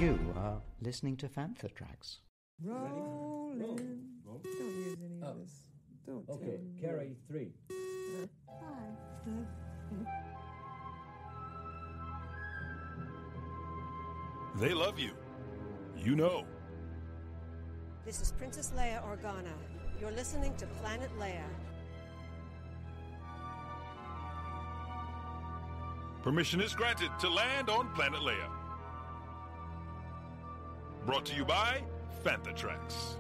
You are listening to Fantha Tracks. Rolling. Don't use any of this. Don't. Okay, carry 3. 5. They love you. You know. This is Princess Leia Organa. You're listening to Planet Leia. Permission is granted to land on Planet Leia. Brought to you by Fantha Tracks.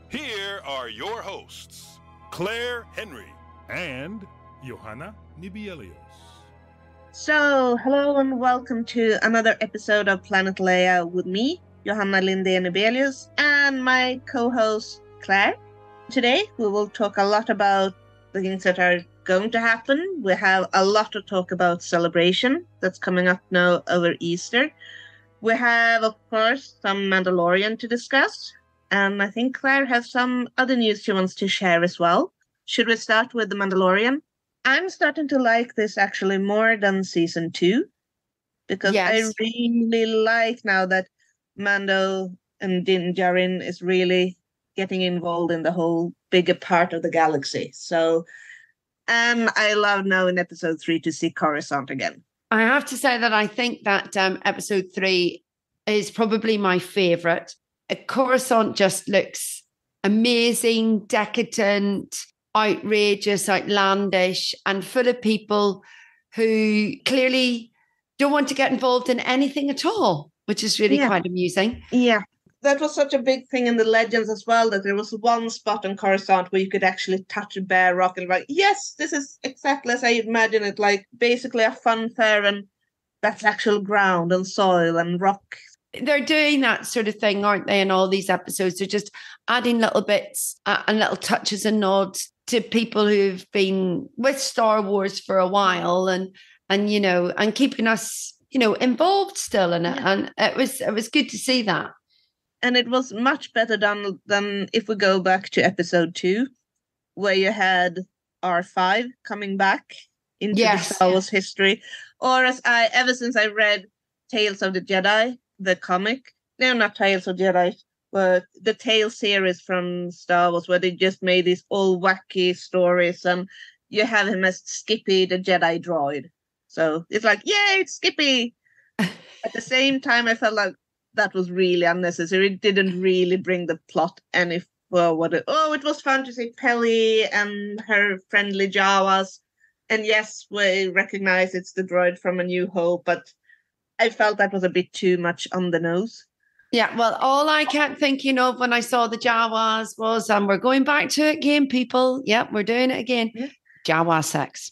Here are your hosts, Clair Henry and Johanna Nybelius. So, hello and welcome to another episode of Planet Leia with me, Johanna Nybelius, and my co-host, Clair. Today, we will talk a lot about the things that are going to happen. We have a lot to talk about celebration that's coming up now over Easter. We have, of course, some Mandalorian to discuss, and I think Claire has some other news she wants to share as well. Should we start with the Mandalorian? I'm starting to like this actually more than season 2, because I really like now that Mando and Din Djarin is really getting involved in the whole bigger part of the galaxy. So, and I love now in episode 3 to see Coruscant again. I have to say that I think that episode 3 is probably my favourite. Coruscant just looks amazing, decadent, outrageous, outlandish, and full of people who clearly don't want to get involved in anything at all, which is really quite amusing. Yeah. That was such a big thing in the legends as well, that there was one spot in Coruscant where you could actually touch a bare rock and like, yes, this is exactly as I imagine it, like basically a fun fair, and that's actual ground and soil and rock. They're doing that sort of thing, aren't they, in all these episodes? They're just adding little bits and little touches and nods to people who've been with Star Wars for a while and you know, and keeping us, you know, involved still in it. Yeah. And it was good to see that. And it was much better done than if we go back to episode 2, where you had R5 coming back into the Star Wars history. Or ever since I read Tales of the Jedi, the comic, no, not Tales of Jedi, but the Tales series from Star Wars, where they just made these all wacky stories, and you have him as Skippy, the Jedi droid. So it's like, yay, it's Skippy! At the same time, I felt like that was really unnecessary. It didn't really bring the plot any forward. It was fun to see Peli and her friendly Jawas. And yes, we recognize it's the droid from A New Hope, but I felt that was a bit too much on the nose. Yeah, well, all I kept thinking of when I saw the Jawas was, we're going back to it again, people. Yep, we're doing it again. Yeah. Jawa sex.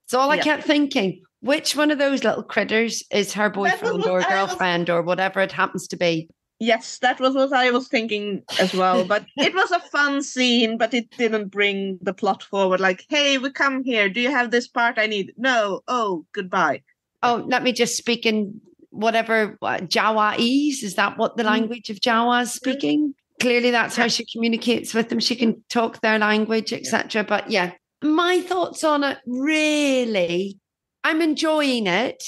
That's all I kept thinking. Which one of those little critters is her boyfriend or girlfriend or whatever it happens to be? Yes, that was what I was thinking as well. But it was a fun scene, but it didn't bring the plot forward. Like, hey, we come here. Do you have this part I need? No. Oh, goodbye. Oh, let me just speak in whatever Jawa'ese. Is that what the language of Jawa is speaking? Clearly, that's how she communicates with them. She can talk their language, etc. But yeah, my thoughts on it really, I'm enjoying it.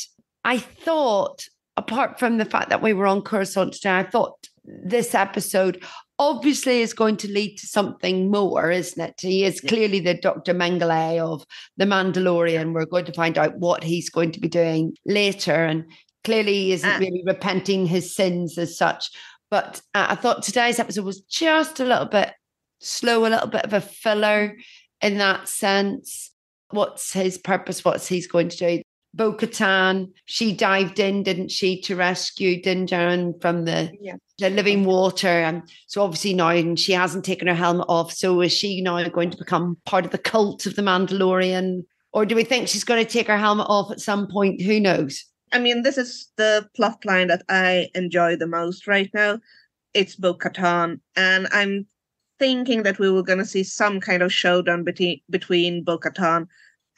I thought, apart from the fact that we were on Coruscant today, I thought this episode obviously is going to lead to something more, isn't it? He is clearly the Dr. Mengele of The Mandalorian. We're going to find out what he's going to be doing later. And clearly he isn't really repenting his sins as such. But I thought today's episode was just a little bit slow, a little bit of a filler in that sense. What's his purpose? What's he's going to do? Bo-Katan, she dived in, didn't she, to rescue Din Djarin from the living water. And so obviously now she hasn't taken her helmet off. So is she now going to become part of the cult of the Mandalorian? Or do we think she's going to take her helmet off at some point? Who knows? I mean, this is the plot line that I enjoy the most right now. It's Bo-Katan. And I'm thinking that we were going to see some kind of showdown between Bo-Katan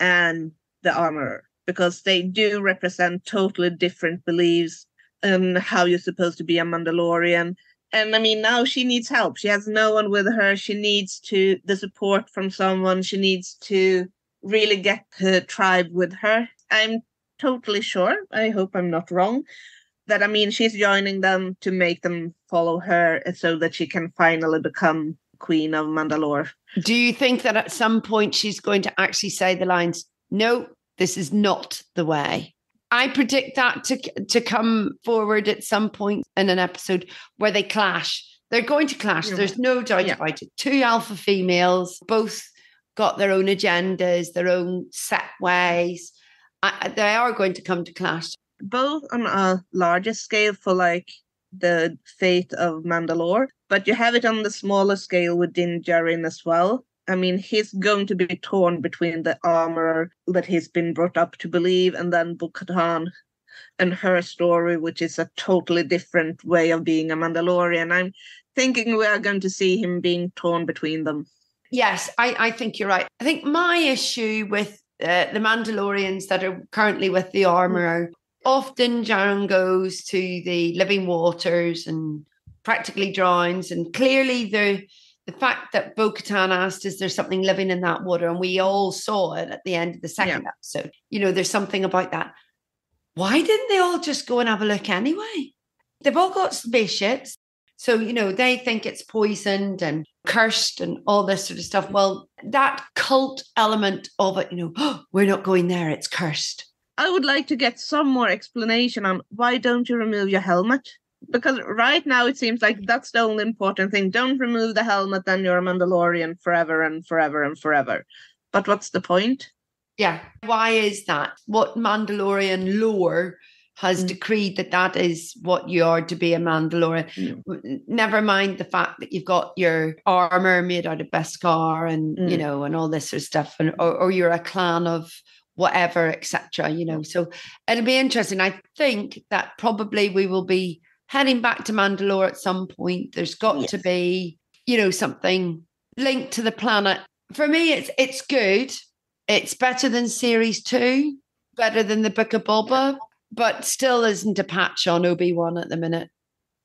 and the Armorer, because they do represent totally different beliefs on how you're supposed to be a Mandalorian. And I mean, now she needs help. She has no one with her. She needs the support from someone. She needs to really get her tribe with her. I'm totally sure, I hope I'm not wrong, that she's joining them to make them follow her so that she can finally become Queen of Mandalore. Do you think that at some point she's going to actually say the lines, no, this is not the way? I predict that to come forward at some point in an episode where they clash. They're going to clash. Yeah. There's no doubt about it. Two alpha females, both got their own agendas, their own set ways. They are going to come to clash. Both on a larger scale for like the fate of Mandalore, but you have it on the smaller scale with Din Djarin as well. He's going to be torn between the armorer that he's been brought up to believe and then Bo-Katan and her story, which is a totally different way of being a Mandalorian. I'm thinking we are going to see him being torn between them. Yes, I think you're right. I think my issue with the Mandalorians that are currently with the armorer, often Djarin goes to the living waters and practically drowns. And clearly the fact that Bo-Katan asked, is there something living in that water? And we all saw it at the end of the second episode. There's something about that. Why didn't they all just go and have a look anyway? They've all got spaceships. So, they think it's poisoned and cursed and all this sort of stuff. Well, that cult element of it, we're not going there. It's cursed. I would like to get some more explanation on why don't you remove your helmet? Because right now it seems like that's the only important thing. Don't remove the helmet, then you're a Mandalorian forever and forever and forever. But what's the point? Yeah. Why is that? What Mandalorian lore has decreed that is what you are to be a Mandalorian? Never mind the fact that you've got your armor made out of Beskar and, and all this sort of stuff, and or you're a clan of whatever, etc. So it'll be interesting. I think that probably we will be heading back to Mandalore at some point. There's got to be, something linked to the planet. For me, it's good. It's better than series 2, better than the Book of Boba, but still isn't a patch on Obi-Wan at the minute.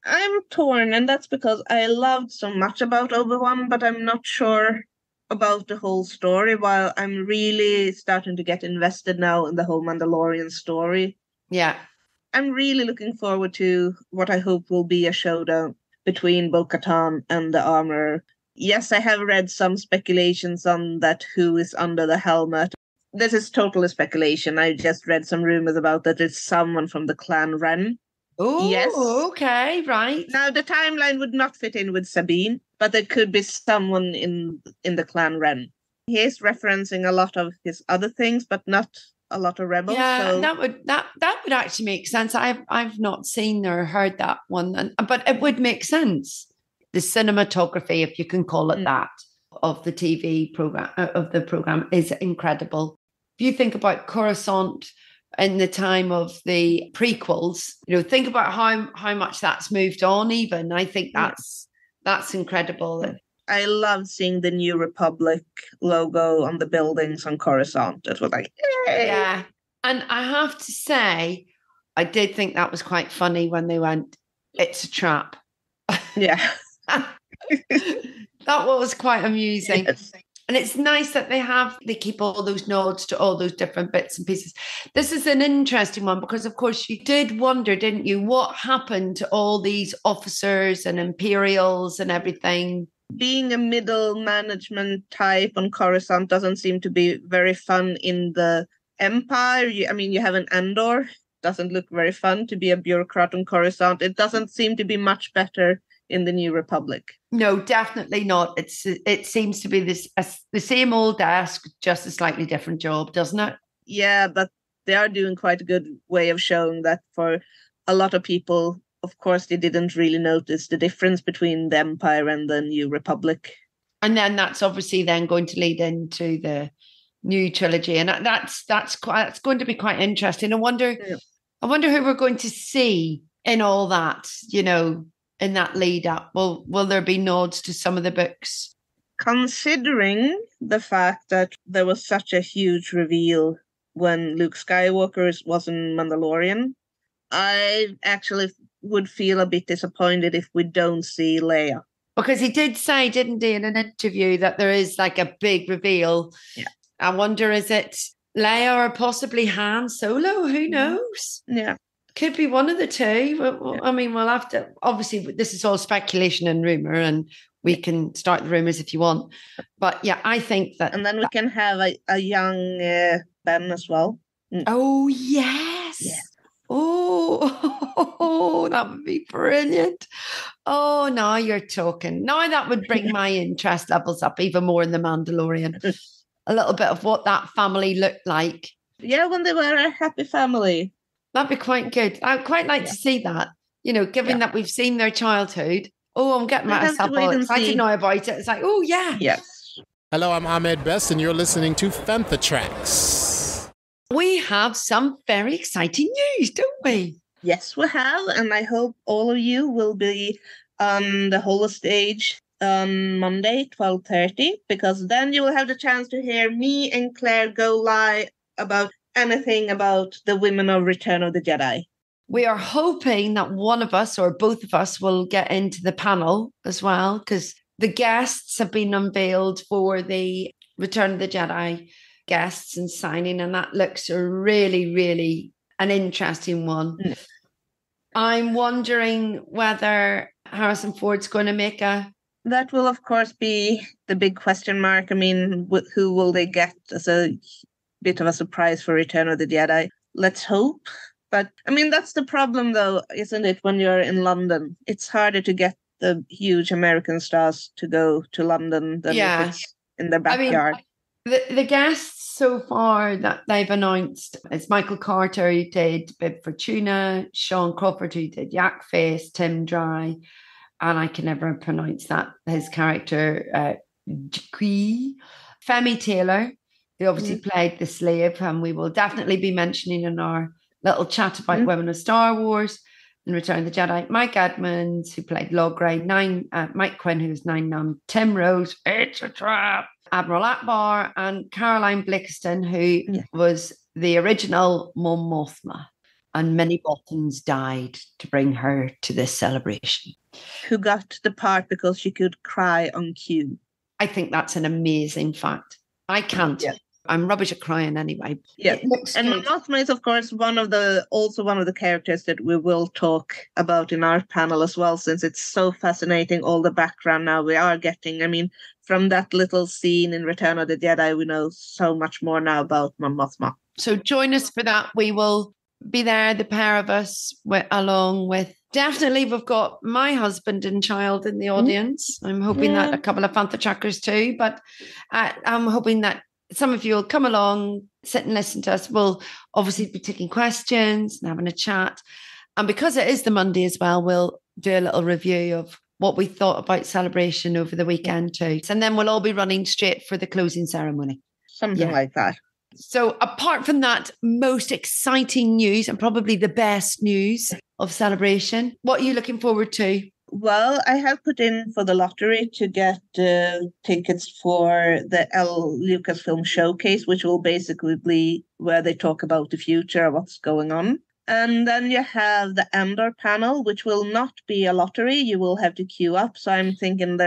I'm torn, and that's because I loved so much about Obi-Wan, but I'm not sure about the whole story, while I'm really starting to get invested now in the whole Mandalorian story. Yeah. I'm really looking forward to what I hope will be a showdown between Bo-Katan and the armorer. Yes, I have read some speculations on that who is under the helmet. This is totally speculation. I just read some rumors about that it's someone from the clan Ren. Oh, yes. Okay, right. Now, the timeline would not fit in with Sabine, but it could be someone in the clan Ren. He is referencing a lot of his other things, but not a lot of rebels. Yeah, so. that would actually make sense. I've not seen or heard that one, but it would make sense. The cinematography, if you can call it that, of the TV program is incredible. If you think about Coruscant in the time of the prequels, think about how much that's moved on. Even I think that's incredible. I love seeing the New Republic logo on the buildings on Coruscant. It was like, yay! Yeah. And I have to say, I did think that was quite funny when they went, it's a trap. Yeah. That was quite amusing. Yes. And it's nice that they keep all those nods to all those different bits and pieces. This is an interesting one because, of course, you did wonder, didn't you, what happened to all these officers and Imperials and everything? Being a middle management type on Coruscant doesn't seem to be very fun in the Empire. You have an Andor. Doesn't look very fun to be a bureaucrat on Coruscant. It doesn't seem to be much better in the New Republic. No, definitely not. It seems to be the same old desk, just a slightly different job, doesn't it? Yeah, but they are doing quite a good way of showing that for a lot of people. Of course, they didn't really notice the difference between the Empire and the New Republic. And then that's obviously then going to lead into the new trilogy, and that's going to be quite interesting. I wonder who we're going to see in all that, in that lead up. Will there be nods to some of the books? Considering the fact that there was such a huge reveal when Luke Skywalker was in Mandalorian, I actually would feel a bit disappointed if we don't see Leia. Because he did say, didn't he, in an interview that there is like a big reveal. Yeah. I wonder, is it Leia or possibly Han Solo. Who knows? Yeah. Could be one of the two. I mean, we'll have to. Obviously, this is all speculation and rumor, and we can start the rumors if you want. But yeah, I think that. And then we can have a young Ben as well. Oh, yes. Yeah. Oh, that would be brilliant. Oh, now you're talking. Now that would bring my interest levels up even more in The Mandalorian. A little bit of what that family looked like. Yeah, when they were a happy family. That'd be quite good. I'd quite like to see that, given that we've seen their childhood. Oh, I'm getting myself all excited now about it. It's like, oh, yeah. Yes. Hello, I'm Ahmed Best, and you're listening to Fantha Tracks. We have some very exciting news, don't we? Yes, we have. And I hope all of you will be on the Holo stage on Monday, 12:30, because then you will have the chance to hear me and Claire go live about anything about the women of Return of the Jedi. We are hoping that one of us or both of us will get into the panel as well, because the guests have been unveiled for the Return of the Jedi guests and signing, and that looks really, really an interesting one. I'm wondering whether Harrison Ford's going to make a... That will, of course, be the big question mark. I mean, who will they get as a bit of a surprise for Return of the Jedi? Let's hope. But, I mean, that's the problem, though, isn't it, when you're in London? It's harder to get the huge American stars to go to London than if it's in their backyard. I mean, the guests so far that they've announced is Michael Carter, who did Bib Fortuna, Sean Crawford, who did Yak Face, Tim Dry, and I can never pronounce that, his character, Femi Taylor, who obviously played the slave, and we will definitely be mentioning in our little chat about women of Star Wars and Return of the Jedi. Mike Edmonds, who played Logray, Mike Quinn, who was 9-9, Tim Rose, It's a Trap, Admiral Akbar, and Caroline Blakiston, who was the original Mon Mothma. And Minnie Bottons died to bring her to this celebration. Who got the part because she could cry on cue. I think that's an amazing fact. I can't. Yeah. I'm rubbish at crying anyway. Yeah, and Mon Mothma is, of course, one of the characters that we will talk about in our panel as well, since it's so fascinating, all the background now we are getting. I mean, from that little scene in Return of the Jedi, we know so much more now about Mon Mothma. So join us for that. We will be there, the pair of us, along with... Definitely, we've got my husband and child in the audience. I'm hoping that a couple of Fantha Trackers too, but I'm hoping that some of you will come along, sit and listen to us. We'll obviously be taking questions and having a chat. And because it is the Monday as well, we'll do a little review of what we thought about Celebration over the weekend too. And then we'll all be running straight for the closing ceremony. Something like that. So apart from that most exciting news and probably the best news of Celebration, what are you looking forward to? Well, I have put in for the lottery to get tickets for the Lucasfilm Showcase, which will basically be where they talk about the future of what's going on. And then you have the Andor panel, which will not be a lottery. You will have to queue up. So I'm thinking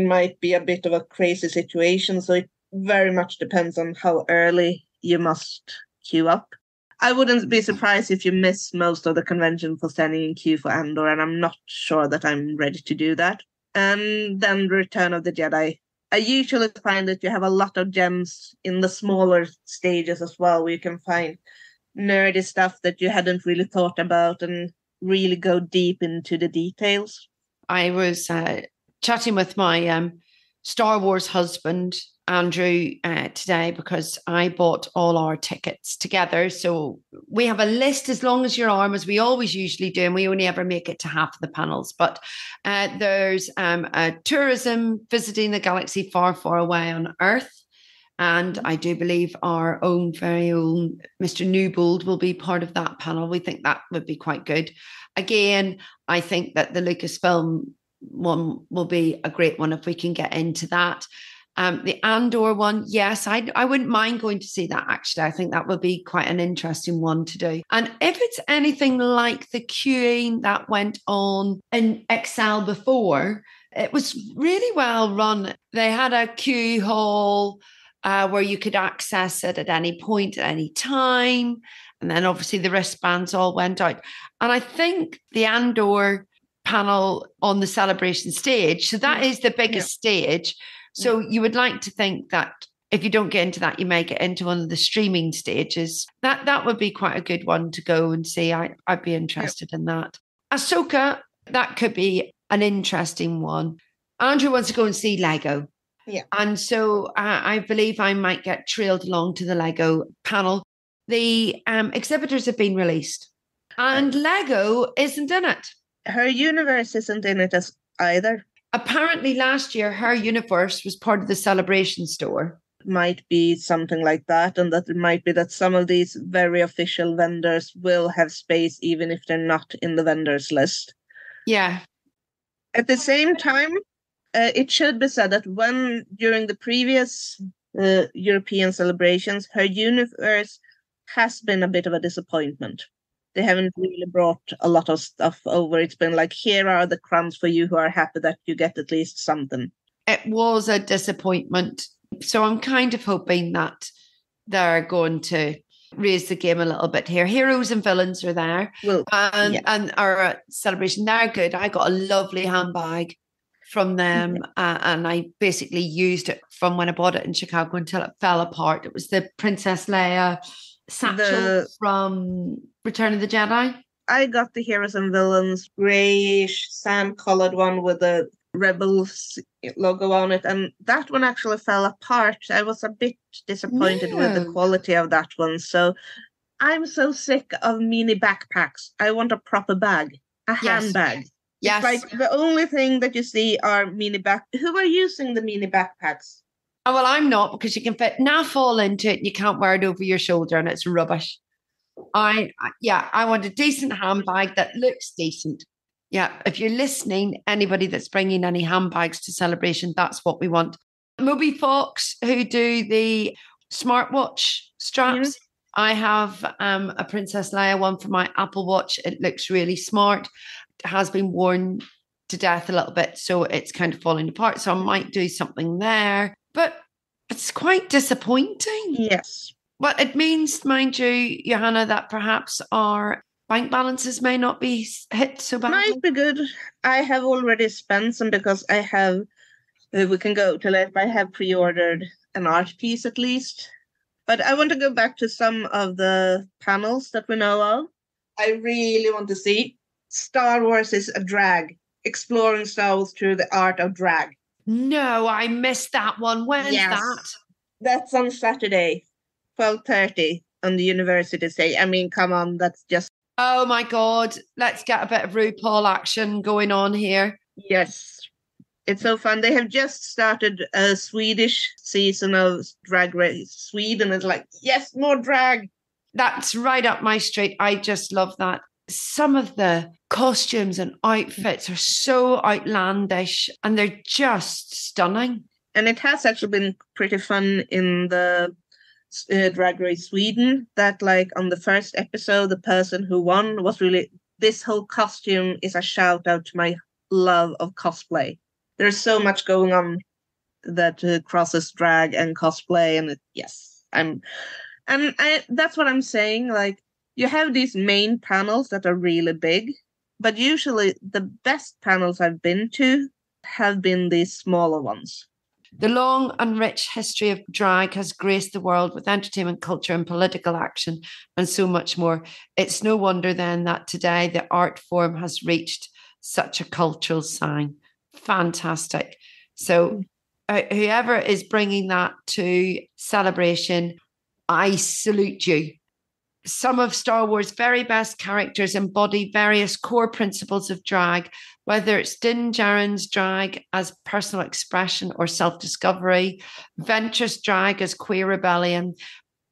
might be a bit of a crazy situation. So it very much depends on how early you must queue up. I wouldn't be surprised if you miss most of the convention for standing in queue for Andor, and I'm not sure that I'm ready to do that. And then Return of the Jedi. I usually find that you have a lot of gems in the smaller stages as well, where you can find nerdy stuff that you hadn't really thought about and really go deep into the details. I was chatting with my Star Wars husband, Andrew, today, because I bought all our tickets together. So we have a list as long as your arm, as we always usually do, and we only ever make it to half of the panels. But there's a tourism visiting the galaxy far, far away on Earth. And I do believe our own very own Mr. Newbold will be part of that panel. We think that would be quite good. Again, I think that the Lucasfilm one will be a great one if we can get into that. The Andor one, yes, I wouldn't mind going to see that, actually. I think that would be quite an interesting one to do. And if it's anything like the queuing that went on in Excel before, it was really well run. They had a queue hall where you could access it at any point, at any time. And then obviously the wristbands all went out. And I think the Andor panel on the celebration stage, so that is the biggest stage. So you would like to think that if you don't get into that, you may get into one of the streaming stages. That would be quite a good one to go and see. I'd be interested in that. Ahsoka, that could be an interesting one. Andrew wants to go and see Lego. Yeah. And so I believe I might get trailed along to the Lego panel. The exhibitors have been released and Lego isn't in it. Her universe isn't in it as either. Apparently last year, her universe was part of the celebration store. Might be something like that, and that it might be that some of these very official vendors will have space even if they're not in the vendors list. Yeah. At the same time, it should be said that when during the previous European celebrations, her universe has been a bit of a disappointment. They haven't really brought a lot of stuff over. It's been like, here are the crumbs for you who are happy that you get at least something. It was a disappointment. So I'm kind of hoping that they're going to raise the game a little bit here. Heroes and villains are there. Well, and our celebration, they're good. I got a lovely handbag from them and I basically used it from when I bought it in Chicago until it fell apart. It was the Princess Leia satchel from Return of the Jedi. I got the Heroes and Villains grayish sand-colored one with the Rebels logo on it, and that one actually fell apart. I was a bit disappointed with the quality of that one. So I'm so sick of mini backpacks. I want a proper bag, a handbag. Yes. It's like the only thing that you see are mini back. Who are using the mini backpacks? Oh, well, I'm not, because you can fit naff all into it and you can't wear it over your shoulder and it's rubbish. I want a decent handbag that looks decent. Yeah, if you're listening, anybody that's bringing any handbags to celebration, that's what we want. Moby Fox, who do the smartwatch straps. I have a Princess Leia one for my Apple Watch. It looks really smart. It has been worn to death a little bit, so it's kind of falling apart. So I might do something there. But it's quite disappointing. Yes. Well, it means, mind you, Johanna, that perhaps our bank balances may not be hit so badly. Might be good. I have already spent some because I have, we can go to it, but I have pre-ordered an art piece at least. But I want to go back to some of the panels that we know of. I really want to see Star Wars is a drag, exploring Star Wars through the art of drag. No, I missed that one. When's that? That's on Saturday, 12:30 on the university stage. I mean, come on, that's just... Oh my God, let's get a bit of RuPaul action going on here. Yes, it's so fun. They have just started a Swedish season of Drag Race Sweden. It's like, yes, more drag. That's right up my street. I just love that. Some of the costumes and outfits are so outlandish and they're just stunning. And it has actually been pretty fun in the Drag Race Sweden that, like, on the first episode, the person who won was really, this whole costume is a shout out to my love of cosplay. There's so much going on that crosses drag and cosplay, and that's what I'm saying. Like, you have these main panels that are really big, but usually the best panels I've been to have been these smaller ones. The long and rich history of drag has graced the world with entertainment, culture, and political action, and so much more. It's no wonder then that today the art form has reached such a cultural sign. Fantastic. So whoever is bringing that to celebration, I salute you. Some of Star Wars' very best characters embody various core principles of drag, whether it's Din Djarin's drag as personal expression or self-discovery, Ventress drag as queer rebellion,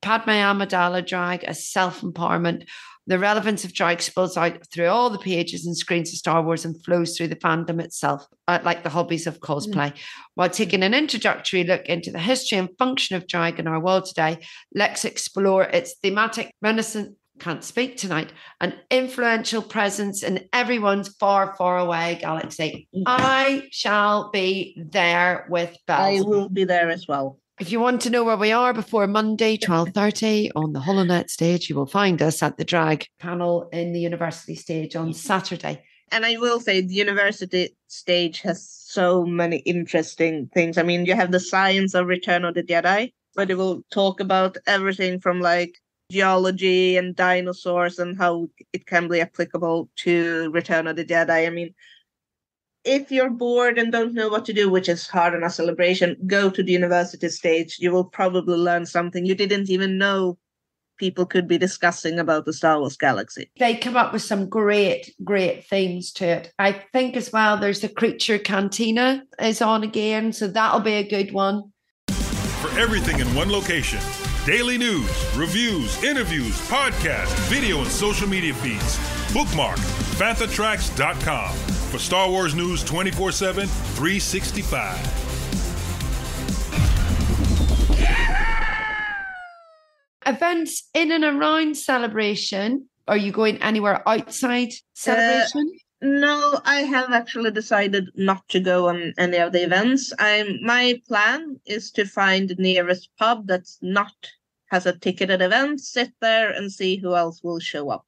Padme Amidala drag as self-empowerment. The relevance of drag spills out through all the pages and screens of Star Wars and flows through the fandom itself, like the hobbies of cosplay. While taking an introductory look into the history and function of drag in our world today, let's explore its thematic renaissance, can't speak tonight, an influential presence in everyone's far, far away galaxy. I shall be there with bells. I will be there as well. If you want to know where we are before Monday, 12:30 on the HoloNet stage, you will find us at the drag panel in the university stage on Saturday. And I will say the university stage has so many interesting things. I mean, you have the science of Return of the Jedi, where they will talk about everything from like geology and dinosaurs and how it can be applicable to Return of the Jedi. I mean, if you're bored and don't know what to do, which is hard on a celebration, go to the university stage. You will probably learn something you didn't even know people could be discussing about the Star Wars galaxy. They come up with some great themes to it. I think as well, there's the Creature Cantina is on again, so that'll be a good one. For everything in one location, daily news, reviews, interviews, podcasts, video and social media feeds, bookmark fanthatracks.com for Star Wars news 24/7, 365. Events in and around Celebration. Are you going anywhere outside Celebration? No, I have actually decided not to go on any of the events. My plan is to find the nearest pub that's not has a ticketed event, sit there and see who else will show up.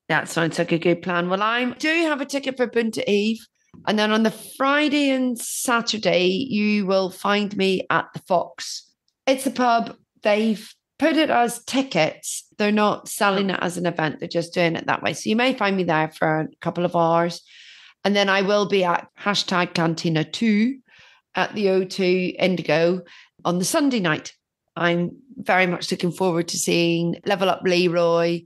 That sounds like a good plan. Well, I do have a ticket for Bunta Eve. And then on the Friday and Saturday, you will find me at the Fox. It's a pub. They've put it as tickets. They're not selling it as an event. They're just doing it that way. So you may find me there for a couple of hours. And then I will be at #Cantina2 at the O2 Indigo on the Sunday night. I'm very much looking forward to seeing Level Up Leroy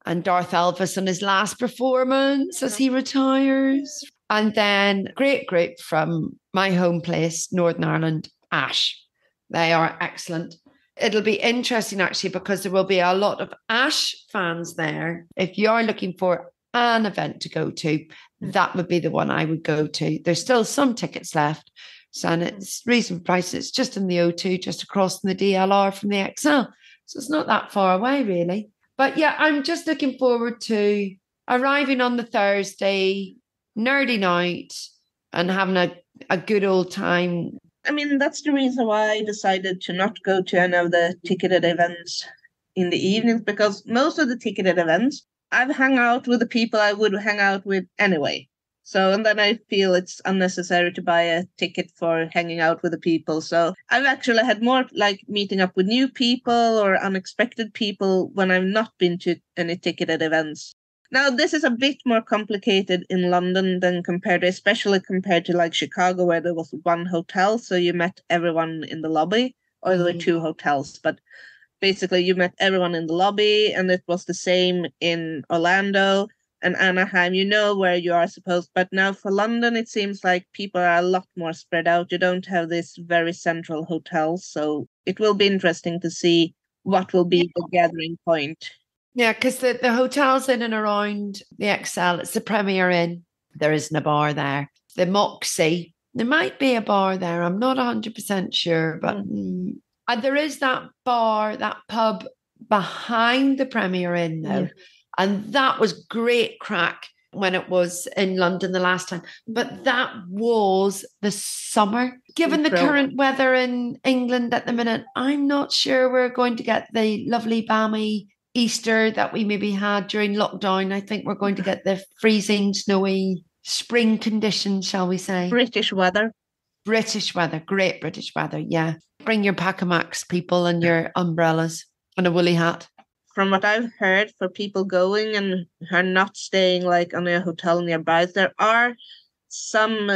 and Darth Elvis on his last performance as he retires. And then a great group from my home place, Northern Ireland, Ash. They are excellent. It'll be interesting, actually, because there will be a lot of Ash fans there. If you are looking for an event to go to, that would be the one I would go to. There's still some tickets left. So, and it's reasonable price. It's just in the O2, just across from the DLR from the XL. So it's not that far away, really. But yeah, I'm just looking forward to arriving on the Thursday, nerdy night, and having a good old time. I mean, that's the reason why I decided to not go to any of the ticketed events in the evenings, because most of the ticketed events, I've hung out with the people I would hang out with anyway. So, and then I feel it's unnecessary to buy a ticket for hanging out with the people. So I've actually had more like meeting up with new people or unexpected people when I've not been to any ticketed events. Now, this is a bit more complicated in London than especially compared to like Chicago, where there was one hotel. So you met everyone in the lobby, or there were two hotels, but basically you met everyone in the lobby, and it was the same in Orlando and Anaheim. You know where you are supposed. But now for London, it seems like people are a lot more spread out. You don't have this very central hotel. So it will be interesting to see what will be the gathering point. Yeah, because the hotels in and around the XL, it's the Premier Inn. There isn't a bar there. The Moxie, there might be a bar there. I'm not 100% sure, but there is that bar, that pub behind the Premier Inn, though. Yeah. And that was great crack when it was in London the last time. But that was the summer. Given the current weather in England at the minute, I'm not sure we're going to get the lovely balmy Easter that we maybe had during lockdown. I think we're going to get the freezing, snowy spring conditions, shall we say. British weather, great British weather, yeah. Bring your Pack-a-Max, people, and your umbrellas and a woolly hat. From what I've heard, for people going and are not staying like on a hotel nearby, there are some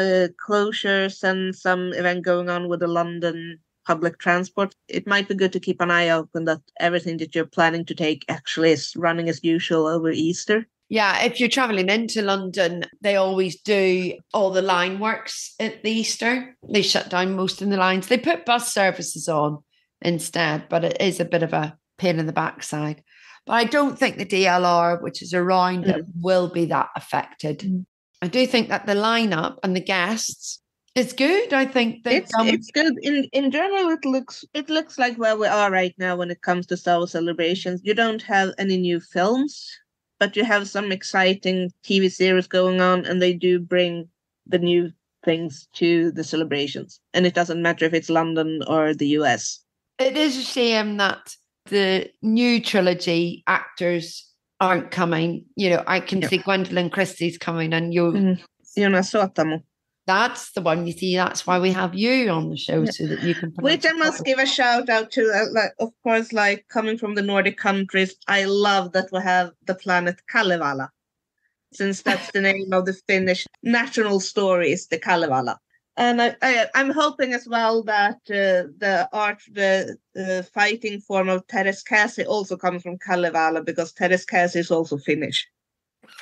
closures and some event going on with the London public transport. It might be good to keep an eye open that everything that you're planning to take actually is running as usual over Easter. Yeah, if you're travelling into London, they always do all the line works at the Easter. They shut down most of the lines. They put bus services on instead, but it is a bit of a pain in the backside. But I don't think the DLR, which is around it, will be that affected. I do think that the lineup and the guests is good. I think it's good. In general, it looks like where we are right now when it comes to Star Wars celebrations. You don't have any new films, but you have some exciting TV series going on, and they do bring the new things to the celebrations. And it doesn't matter if it's London or the US. It is a shame that the new trilogy actors aren't coming. You know, I can see Gwendolyn Christie's coming, and Jonas Sotamo. That's the one. You see, that's why we have you on the show, so that you can pronounce Which I must give a shout out to, of course, like coming from the Nordic countries, I love that we have the planet Kalevala, since that's the name of the Finnish national story is the Kalevala. And I'm hoping as well that the fighting form of Tereskasi also comes from Kalevala, because Tereskasi is also Finnish.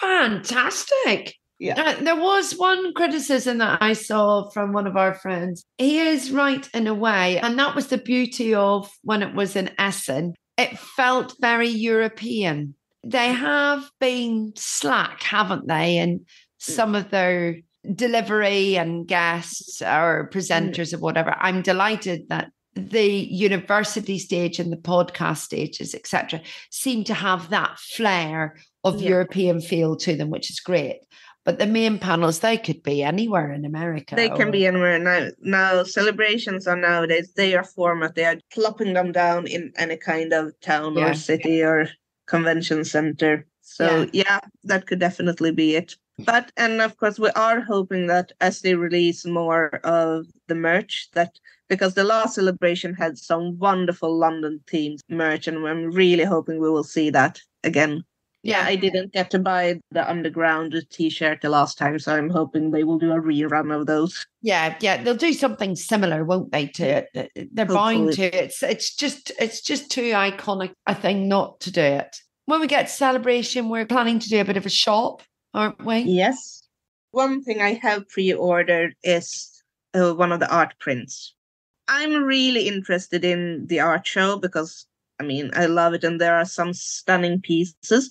Fantastic. Yeah. There was one criticism that I saw from one of our friends. He is right in a way, and that was the beauty of when it was in Essen. It felt very European. They have been slack, haven't they, in some of their delivery and guests or presenters or whatever. I'm delighted that the university stage and the podcast stages, etc., seem to have that flair of European feel to them, which is great. But the main panels, they could be anywhere in America. They can be anywhere now. Now, celebrations are nowadays, they are format. They are plopping them down in any kind of town or city or convention center. So, that could definitely be it. But, and of course, we are hoping that as they release more of the merch, that because the last celebration had some wonderful London themed merch, and I'm really hoping we will see that again. Yeah, I didn't get to buy the Underground t-shirt the last time, so I'm hoping they will do a rerun of those. Yeah, they'll do something similar, won't they? To it, they're bound to. It's just too iconic a thing not to do it. When we get to celebration, we're planning to do a bit of a shop, aren't we? Yes. One thing I have pre-ordered is one of the art prints. I'm really interested in the art show because, I mean, I love it, and there are some stunning pieces.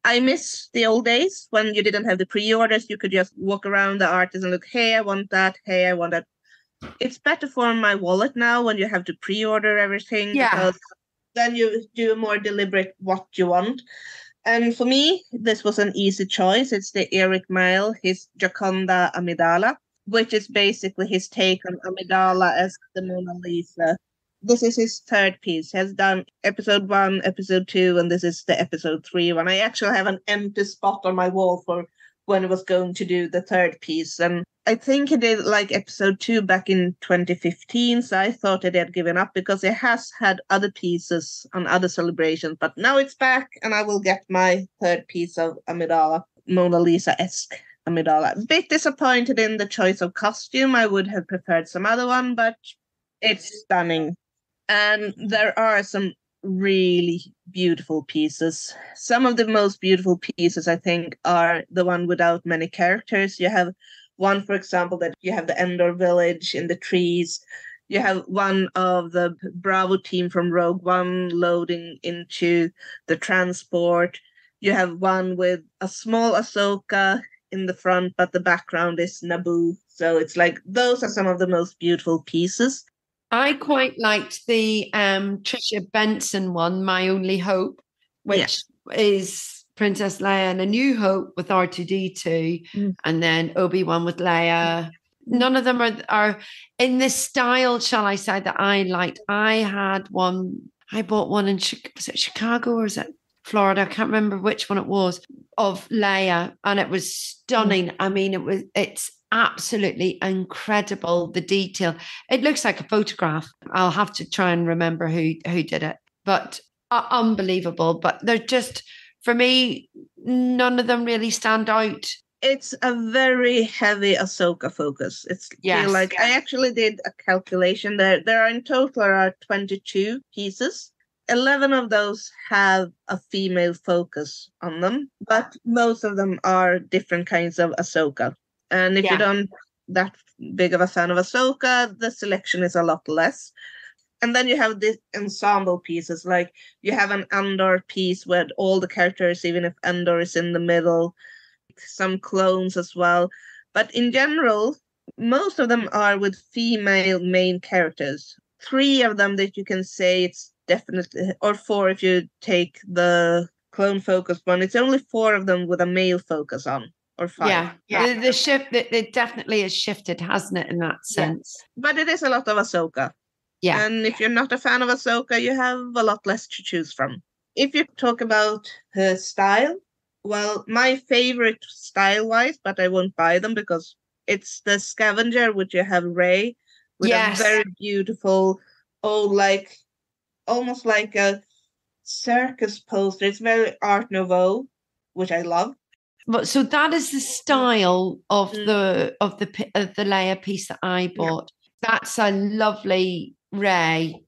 I miss the old days when you didn't have the pre-orders. You could just walk around the artist and look, hey, I want that. Hey, I want that. It's better for my wallet now when you have to pre-order everything. Yeah. Because then you do a more deliberate what you want. And for me, this was an easy choice. It's the Eric Mail, his Gioconda Amidala, which is basically his take on Amidala as the Mona Lisa. This is his third piece. He has done episode 1, episode 2, and this is the episode 3 one. I actually have an empty spot on my wall for when he was going to do the third piece. And I think he did like episode 2 back in 2015. So I thought he had given up because he has had other pieces on other celebrations. But now it's back, and I will get my third piece of Amidala, Mona Lisa-esque Amidala. A bit disappointed in the choice of costume. I would have preferred some other one, but it's stunning. And there are some really beautiful pieces. Some of the most beautiful pieces, I think, are the one without many characters. You have one, for example, that you have the Endor village in the trees. You have one of the Bravo team from Rogue One loading into the transport. You have one with a small Ahsoka in the front, but the background is Naboo. So it's like, those are some of the most beautiful pieces. I quite liked the Trisha Benson one, My Only Hope, which is Princess Leia and A New Hope with R2-D2, and then Obi-Wan with Leia. None of them are in this style, shall I say, that I liked. I bought one in, was it Chicago or is it Florida? I can't remember which one it was, of Leia, and it was stunning. I mean, it's absolutely incredible, the detail. It looks like a photograph. I'll have to try and remember who did it, but unbelievable. But they're just, for me, none of them really stand out. It's a very heavy Ahsoka focus. I actually did a calculation. There are in total 22 pieces. 11 of those have a female focus on them, but most of them are different kinds of Ahsoka. And if you don't that big of a fan of Ahsoka, the selection is a lot less. And then you have the ensemble pieces, like you have an Andor piece with all the characters, even if Andor is in the middle, some clones as well. But in general, most of them are with female main characters. 3 of them that you can say it's definitely, or 4 if you take the clone focus one, it's only 4 of them with a male focus on. Or 5. Yeah. The shift, it definitely has shifted, hasn't it, in that sense? But it is a lot of Ahsoka. Yeah. And if you're not a fan of Ahsoka, you have a lot less to choose from. If you talk about her style, well, my favorite style-wise, but I won't buy them because it's the Scavenger, which you have Rey with a very beautiful, almost like a circus poster. It's very Art Nouveau, which I love. But so that is the style of the Leia piece that I bought. Yeah. That's a lovely Rey.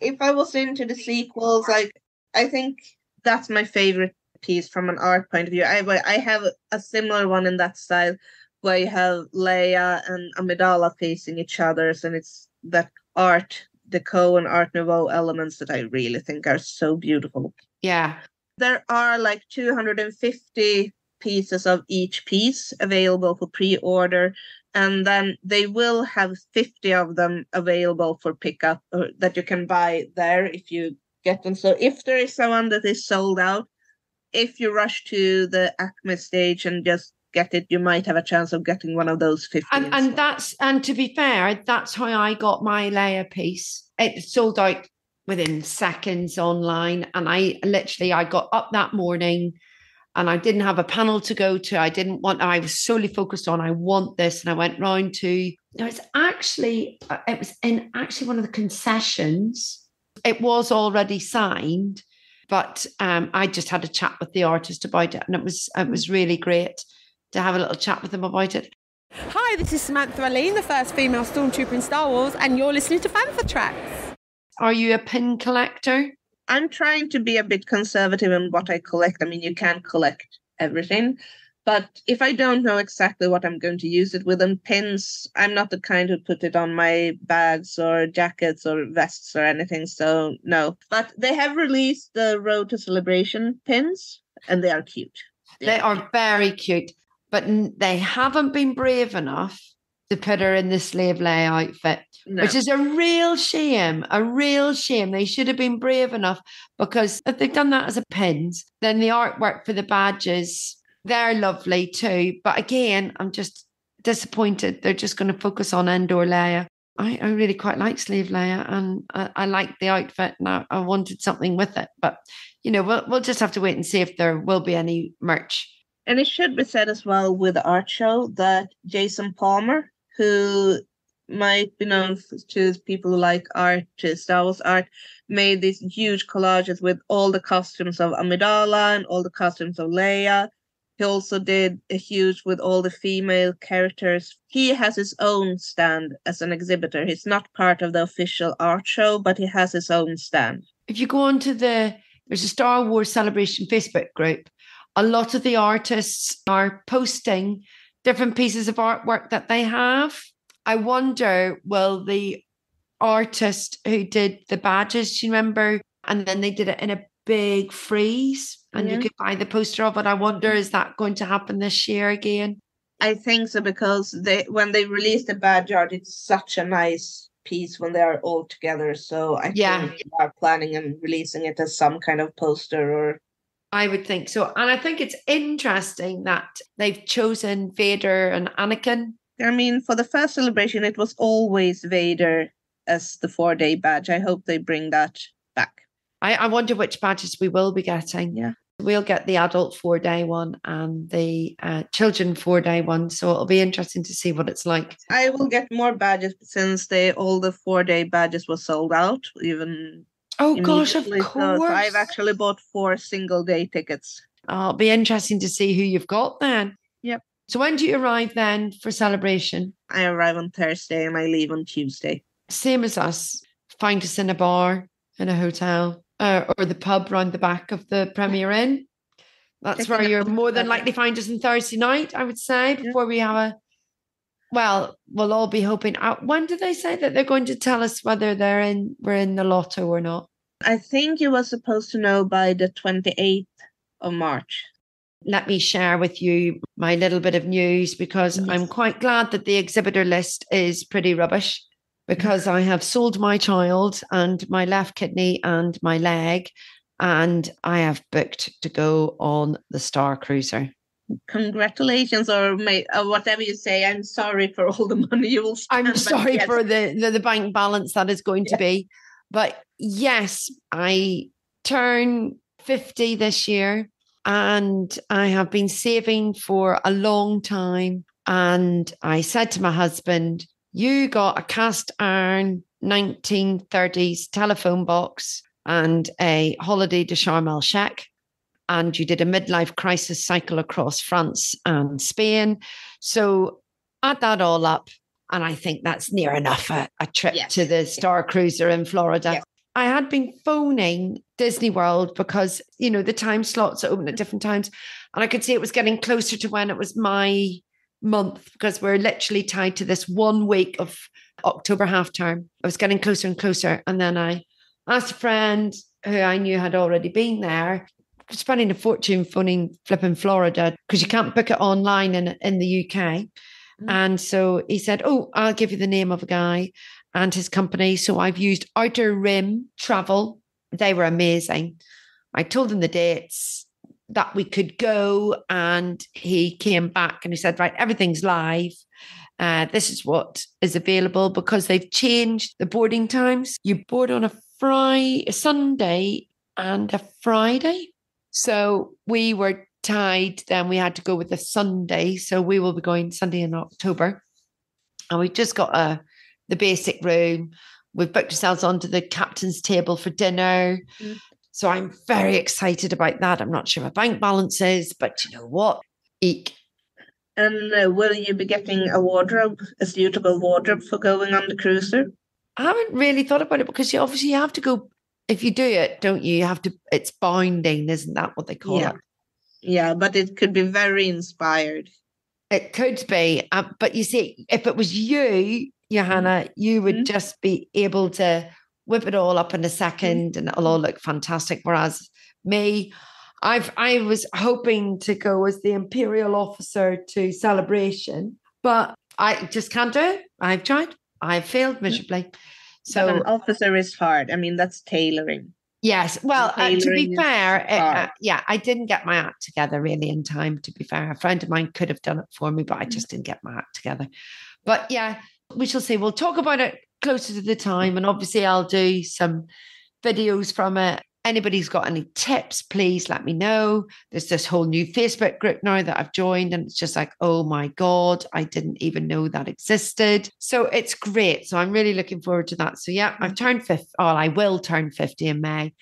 If I was into the sequels, I think that's my favorite piece from an art point of view. I have a similar one in that style where you have Leia and Amidala facing each other, and it's that art deco and Art Nouveau elements that I really think are so beautiful. Yeah. There are like 250 pieces of each piece available for pre-order, and then they will have 50 of them available for pickup that you can buy there if you get them. So if there is someone that is sold out, if you rush to the Acme stage and just get it, you might have a chance of getting one of those 50. And to be fair, that's how I got my Leia piece. It sold out within seconds online, and I got up that morning and I didn't have a panel to go to. I was solely focused on, I want this. And I went round to, it was in one of the concessions. It was already signed, but I just had a chat with the artist about it. And it was really great to have a little chat with them about it. Hi, this is Samantha Aline, the first female stormtrooper in Star Wars, and you're listening to Fantha Tracks. Are you a pin collector? I'm trying to be a bit conservative in what I collect. I mean, you can't collect everything. But if I don't know exactly what I'm going to use it with, and pins, I'm not the kind who put it on my bags or jackets or vests or anything. So no. But they have released the Road to Celebration pins, and they are cute. They are very cute. But they haven't been brave enough to put her in the Slave Leia outfit, which is a real shame. They should have been brave enough, because if they've done that as a pins, then the artwork for the badges, they're lovely too. But again, I'm just disappointed. They're just going to focus on Endor Leia. I really quite like Slave Leia, and I like the outfit, and I wanted something with it. But, we'll just have to wait and see if there will be any merch. And it should be said as well with the art show that Jason Palmer, who might be known to people who like art, Star Wars art, made these huge collages with all the costumes of Amidala and all the costumes of Leia. He also did a huge with all the female characters. He has his own stand as an exhibitor. He's not part of the official art show, but he has his own stand. If you go onto there's a Star Wars Celebration Facebook group, a lot of the artists are posting different pieces of artwork that they have. I wonder, will the artist who did the badges, you remember? And then they did it in a big freeze and you could buy the poster of it. I wonder, is that going to happen this year again? I think so, because when they released the badge art, it's such a nice piece when they are all together. So I think they are planning and releasing it as some kind of poster or... I would think so. And I think it's interesting that they've chosen Vader and Anakin. I mean, for the first celebration, it was always Vader as the 4-day badge. I hope they bring that back. I wonder which badges we will be getting. Yeah. We'll get the adult 4-day one and the children 4-day one. So it'll be interesting to see what it's like. I will get more badges since all the 4-day badges were sold out, even... Oh, gosh, of course. So I've actually bought 4 single-day tickets. It'll be interesting to see who you've got then. Yep. So when do you arrive then for celebration? I arrive on Thursday and I leave on Tuesday. Same as us. Find us in a bar, in a hotel, or the pub round the back of the Premier Inn. That's where you're more than likely find us on Thursday night, I would say, before we have we'll all be hoping. When did they say that they're going to tell us whether we're in the lotto or not? I think you were supposed to know by the 28th of March. Let me share with you my little bit of news, because I'm quite glad that the exhibitor list is pretty rubbish, because I have sold my child and my left kidney and my leg, and I have booked to go on the Star Cruiser. congratulations, or whatever you say. I'm sorry for all the money you will spend. I'm sorry for the bank balance that is going to be. But yes, I turn 50 this year, and I have been saving for a long time. And I said to my husband, you got a cast iron 1930s telephone box and a holiday to Sharm el-Sheikh, and you did a midlife crisis cycle across France and Spain. So add that all up, and I think that's near enough a trip to the Star Cruiser in Florida. Yes. I had been phoning Disney World because, you know, the time slots are open at different times, and I could see it was getting closer to when it was my month, because we're literally tied to this 1 week of October half term. I was getting closer and closer, and then I asked a friend who I knew had already been there, spending a fortune phoning flipping Florida because you can't book it online in the UK. And so he said, oh, I'll give you the name of a guy and his company. So I've used Outer Rim Travel. They were amazing. I told him the dates that we could go, and he came back and he said, right, everything's live. This is what is available, because they've changed the boarding times. You board on a Sunday and a Friday. So we were tied, then we had to go with the Sunday. So we will be going Sunday in October. And we've just got the basic room. We've booked ourselves onto the captain's table for dinner. So I'm very excited about that. I'm not sure what bank balance is, but you know what? Eek. And will you be getting a suitable wardrobe for going on the cruiser? I haven't really thought about it, because you obviously have to go. If you do it, don't you? You have to, it's binding, isn't that what they call it? Yeah, but it could be very inspired. It could be. But you see, if it was you, Johanna, you would just be able to whip it all up in a second and it'll all look fantastic. Whereas me, I was hoping to go as the Imperial Officer to Celebration, but I just can't do it. I've tried. I've failed miserably. So but an officer is hard. I mean, that's tailoring. Yes. Well, to be fair, I didn't get my act together really in time, to be fair. A friend of mine could have done it for me, but I just didn't get my act together. But yeah, we shall see. We'll talk about it closer to the time. And obviously I'll do some videos from it. Anybody's got any tips, please let me know. There's this whole new Facebook group now that I've joined, and it's just like, oh my God, I didn't even know that existed. So it's great. So I'm really looking forward to that. So yeah, I've turned 50. Oh, I will turn 50 in May.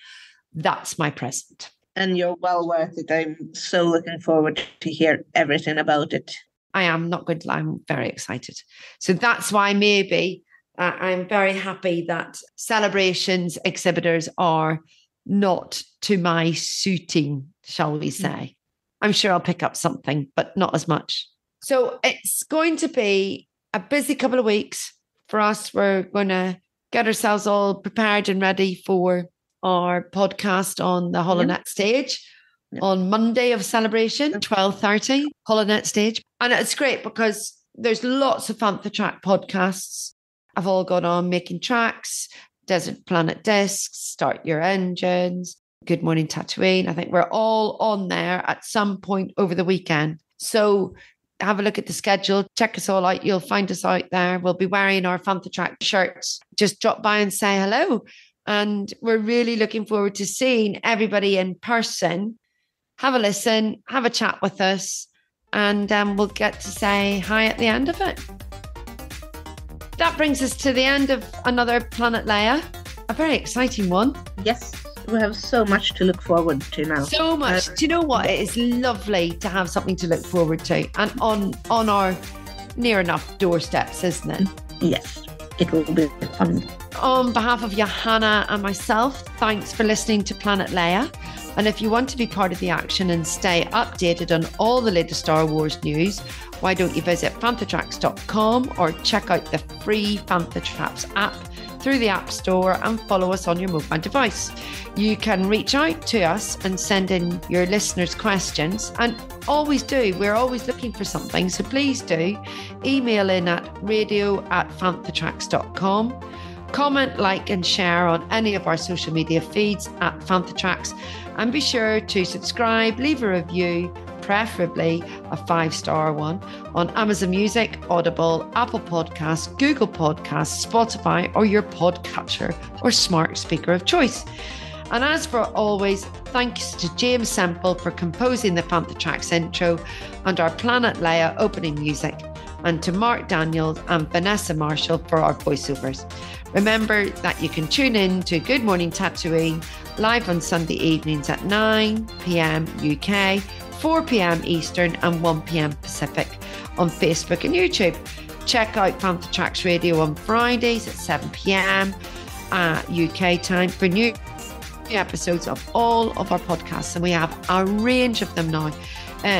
That's my present. And you're well worth it. I'm so looking forward to hear everything about it. I am not going to lie. I'm very excited. So that's why maybe I'm very happy that Celebrations exhibitors are not to my suiting, shall we say. I'm sure I'll pick up something, but not as much. So it's going to be a busy couple of weeks for us. We're going to get ourselves all prepared and ready for our podcast on the Holonet stage on Monday of Celebration, 12:30, Holonet stage. And it's great because there's lots of Fantha Track podcasts. I've all gone on Making Tracks, Desert Planet Discs, Start Your Engines, Good Morning Tatooine. I think we're all on there at some point over the weekend. So have a look at the schedule. Check us all out. You'll find us out there. We'll be wearing our Fantha Track shirts. Just drop by and say hello. And we're really looking forward to seeing everybody in person. Have a listen, have a chat with us, and we'll get to say hi at the end of it. That brings us to the end of another Planet Leia, a very exciting one. Yes, we have so much to look forward to now. So much. Do you know what? It is lovely to have something to look forward to, and on our near enough doorsteps, isn't it? Yes, it will be fun. On behalf of Johanna and myself, thanks for listening to Planet Leia. And if you want to be part of the action and stay updated on all the latest Star Wars news, why don't you visit fanthatracks.com or check out the free Fantha Traps app through the App Store and follow us on your mobile device. You can reach out to us and send in your listeners' questions, and always do. We're always looking for something, so please do. Email in at radio@fanthatracks.com. Comment, like and share on any of our social media feeds at Fantha Tracks, and be sure to subscribe, leave a review, preferably a 5-star one, on Amazon Music, Audible, Apple Podcasts, Google Podcasts, Spotify, or your podcatcher or smart speaker of choice. And as for always, thanks to James Semple for composing the Fantha Tracks intro and our Planet Leia opening music, and to Mark Daniels and Vanessa Marshall for our voiceovers. Remember that you can tune in to Good Morning Tatooine live on Sunday evenings at 9 p.m. UK, 4 p.m. Eastern and 1 p.m. Pacific on Facebook and YouTube. Check out Fantha Tracks Radio on Fridays at 7 p.m. UK time for new episodes of all of our podcasts, and we have a range of them now,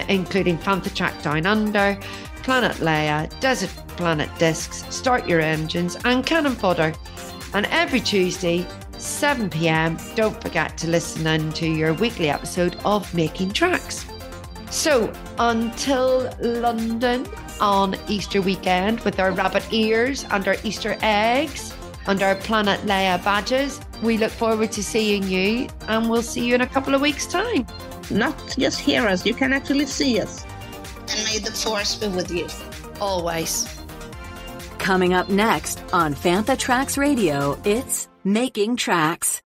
including Fantha Track Down Under, Planet Leia, Desert Planet Discs, Start Your Engines, and Cannon Fodder. And every Tuesday, 7 p.m, don't forget to listen in to your weekly episode of Making Tracks. So until London on Easter weekend with our rabbit ears and our Easter eggs and our Planet Leia badges, we look forward to seeing you, and we'll see you in a couple of weeks' time. Not just hear us, you can actually see us. And may the Force be with you. Always. Coming up next on Fantha Tracks Radio, it's Making Tracks.